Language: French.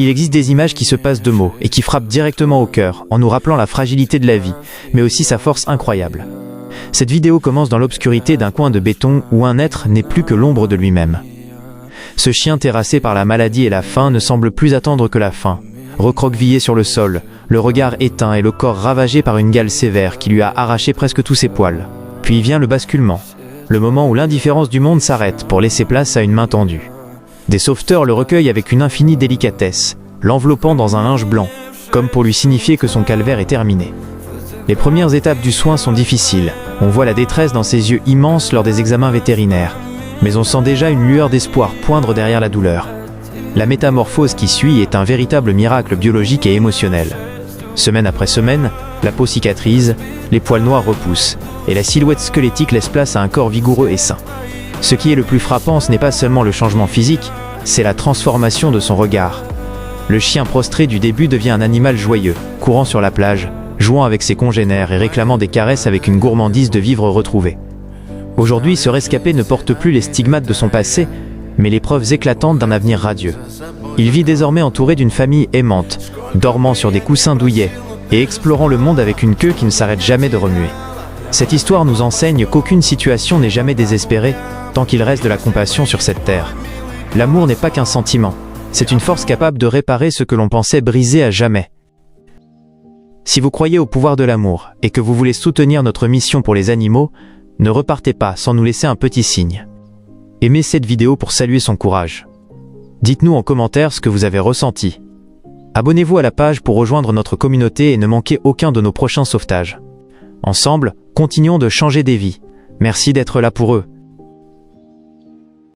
Il existe des images qui se passent de mots et qui frappent directement au cœur, en nous rappelant la fragilité de la vie, mais aussi sa force incroyable. Cette vidéo commence dans l'obscurité d'un coin de béton où un être n'est plus que l'ombre de lui-même. Ce chien terrassé par la maladie et la faim ne semble plus attendre que la fin. Recroquevillé sur le sol, le regard éteint et le corps ravagé par une gale sévère qui lui a arraché presque tous ses poils. Puis vient le basculement, le moment où l'indifférence du monde s'arrête pour laisser place à une main tendue. Des sauveteurs le recueillent avec une infinie délicatesse, l'enveloppant dans un linge blanc, comme pour lui signifier que son calvaire est terminé. Les premières étapes du soin sont difficiles. On voit la détresse dans ses yeux immenses lors des examens vétérinaires, mais on sent déjà une lueur d'espoir poindre derrière la douleur. La métamorphose qui suit est un véritable miracle biologique et émotionnel. Semaine après semaine, la peau cicatrise, les poils noirs repoussent, et la silhouette squelettique laisse place à un corps vigoureux et sain. Ce qui est le plus frappant, ce n'est pas seulement le changement physique, c'est la transformation de son regard. Le chien prostré du début devient un animal joyeux, courant sur la plage, jouant avec ses congénères et réclamant des caresses avec une gourmandise de vivre retrouvé. Aujourd'hui, ce rescapé ne porte plus les stigmates de son passé, mais les preuves éclatantes d'un avenir radieux. Il vit désormais entouré d'une famille aimante, dormant sur des coussins douillets et explorant le monde avec une queue qui ne s'arrête jamais de remuer. Cette histoire nous enseigne qu'aucune situation n'est jamais désespérée tant qu'il reste de la compassion sur cette terre. L'amour n'est pas qu'un sentiment, c'est une force capable de réparer ce que l'on pensait brisé à jamais. Si vous croyez au pouvoir de l'amour et que vous voulez soutenir notre mission pour les animaux, ne repartez pas sans nous laisser un petit signe. Aimez cette vidéo pour saluer son courage. Dites-nous en commentaire ce que vous avez ressenti. Abonnez-vous à la page pour rejoindre notre communauté et ne manquez aucun de nos prochains sauvetages. Ensemble, continuons de changer des vies. Merci d'être là pour eux.